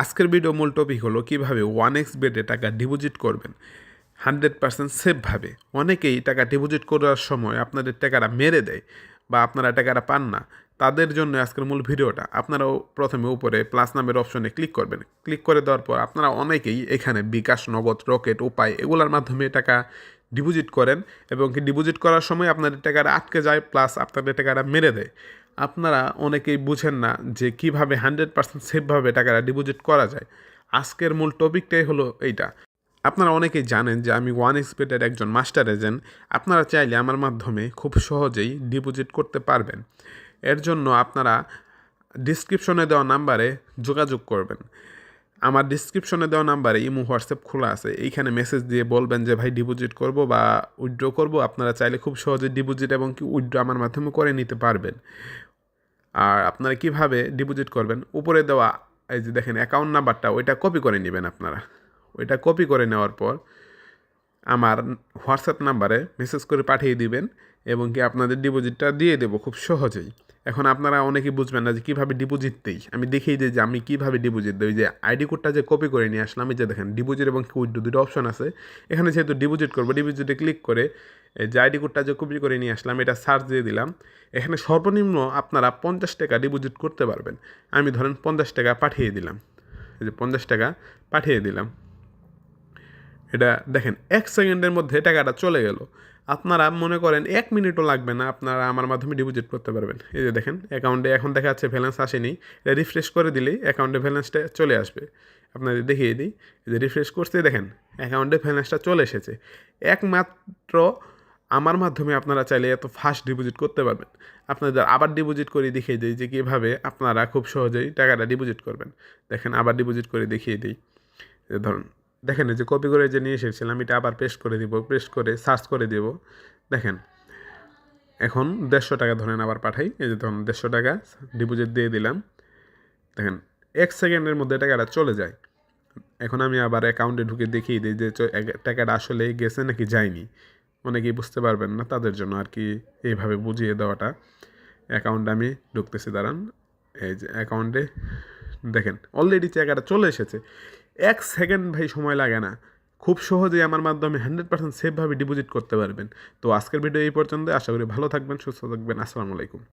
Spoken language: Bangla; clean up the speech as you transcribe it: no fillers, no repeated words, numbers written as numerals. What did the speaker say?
আজকের ভিডিও মূল টপিক হলো কীভাবে 1x বেটে টাকা ডিপোজিট করবেন 100% সেফভাবে। অনেকেই টাকা ডিপোজিট করার সময় আপনাদের টাকাটা মেরে দেয় বা আপনারা টাকাটা পান না। তাদের জন্য আজকের মূল ভিডিওটা। আপনারাও প্রথমে উপরে প্লাস নামের অপশনে ক্লিক করবেন। ক্লিক করে দেওয়ার পর আপনারা অনেকেই এখানে বিকাশ, নগদ, রকেট, উপায় এগুলোর মাধ্যমে টাকা ডিপোজিট করেন এবং কি ডিপোজিট করার সময় আপনাদের টাকাটা আটকে যায়, প্লাস আপনাদের টাকাটা মেরে দেয়। আপনারা অনেকেই বুঝেন না যে কিভাবে 100% সেফভাবে টাকাটা ডিপোজিট করা যায়। আজকের মূল টপিকটাই হলো এইটা। আপনারা অনেকেই জানেন যে আমি 1xBet-এর একজন মাস্টার এজেন্ট। আপনারা চাইলে আমার মাধ্যমে খুব সহজেই ডিপোজিট করতে পারবেন। এর জন্য আপনারা ডিসক্রিপশনে দেওয়া নাম্বারে যোগাযোগ করবেন। আমার ডিসক্রিপশনে দেওয়া নাম্বারে ইমো, হোয়াটসঅ্যাপ খোলা আছে। এইখানে মেসেজ দিয়ে বলবেন যে ভাই ডিপোজিট করব বা উইথড্র করব। আপনারা চাইলে খুব সহজে ডিপোজিট এবং কি উইথড্র আমার মাধ্যমে করে নিতে পারবেন। আর আপনারা কিভাবে ডিপোজিট করবেন, উপরে দেওয়া এই যে দেখেন অ্যাকাউন্ট নাম্বারটা, ওইটা কপি করে নেবেন। আপনারা ওইটা কপি করে নেওয়ার পর আমার হোয়াটসঅ্যাপ নাম্বারে মেসেজ করে পাঠিয়ে দিবেন এবং কি আপনাদের ডিপোজিটটা দিয়ে দেবো খুব সহজেই। এখন আপনারা অনেকেই বুঝবেন না যে কীভাবে ডিপোজিট দিই। আমি দেখিয়ে দিই যে আমি কীভাবে ডিপোজিট দিই। যে আইডি কোডটা যে কপি করে নিয়ে আসলাম, এই যে দেখেন ডিপোজিট এবং উইথড্র দুটো অপশন আছে। এখানে যেহেতু ডিপোজিট করবো, ডিপোজিটে ক্লিক করে এই যে আইডি কোডটা যে কপি করে নিয়ে আসলাম এটা সার্চ দিয়ে দিলাম। এখানে সর্বনিম্ন আপনারা 50 টাকা ডিপোজিট করতে পারবেন। আমি ধরেন 50 টাকা পাঠিয়ে দিলাম। এই যে 50 টাকা পাঠিয়ে দিলাম। এটা দেখেন 1 সেকেন্ডের মধ্যে টাকাটা চলে গেল। আপনারা মনে করেন 1 মিনিটও লাগবে না, আপনারা আমার মাধ্যমে ডিপোজিট করতে পারবেন। এই যে দেখেন অ্যাকাউন্টে এখন দেখা যাচ্ছে ব্যালেন্স আসেনি। এটা রিফ্রেশ করে দিলেই অ্যাকাউন্টে ব্যালেন্সটা চলে আসবে। আপনাদের দেখিয়ে দিই, এই যে রিফ্রেশ করতে দেখেন অ্যাকাউন্টে ব্যালেন্সটা চলে এসেছে। একমাত্র আমার মাধ্যমে আপনারা চাইলে এত ফাস্ট ডিপোজিট করতে পারবেন। আপনাদের আবার ডিপোজিট করে দেখিয়ে দিই যে কীভাবে আপনারা খুব সহজেই টাকাটা ডিপোজিট করবেন। দেখেন আবার ডিপোজিট করে দেখিয়ে দিই। ধরুন দেখেন এই যে কপি করে যে নিয়ে এসেছিলাম এটা আবার পেস্ট করে দিব, পেস্ট করে সার্চ করে দেব। দেখেন এখন 150 টাকা ধরেন আবার পাঠাই। এই যে ধরুন 150 টাকা ডিপোজিট দিয়ে দিলাম। দেখেন 1 সেকেন্ডের মধ্যে টাকাটা চলে যায়। এখন আমি আবার অ্যাকাউন্টে ঢুকে দেখিয়ে দিই যে টাকাটা আসলে গেছে নাকি যায়নি। অনেকেই বুঝতে পারবেন না, তাদের জন্য আর কি এইভাবে বুঝিয়ে দেওয়াটা। অ্যাকাউন্টে আমি ঢুকতেছি, দাঁড়ান। এই যে অ্যাকাউন্টে দেখেন অলরেডি টাকাটা চলে এসেছে। 1 সেকেন্ড ভাই সময় লাগে না। খুব সহজেই আমার মাধ্যমে 100% সেফভাবে ডিপোজিট করতে পারবেন। তো আজকের ভিডিও এই পর্যন্ত। আশা করি ভালো থাকবেন, সুস্থ থাকবেন। আসসালামু আলাইকুম।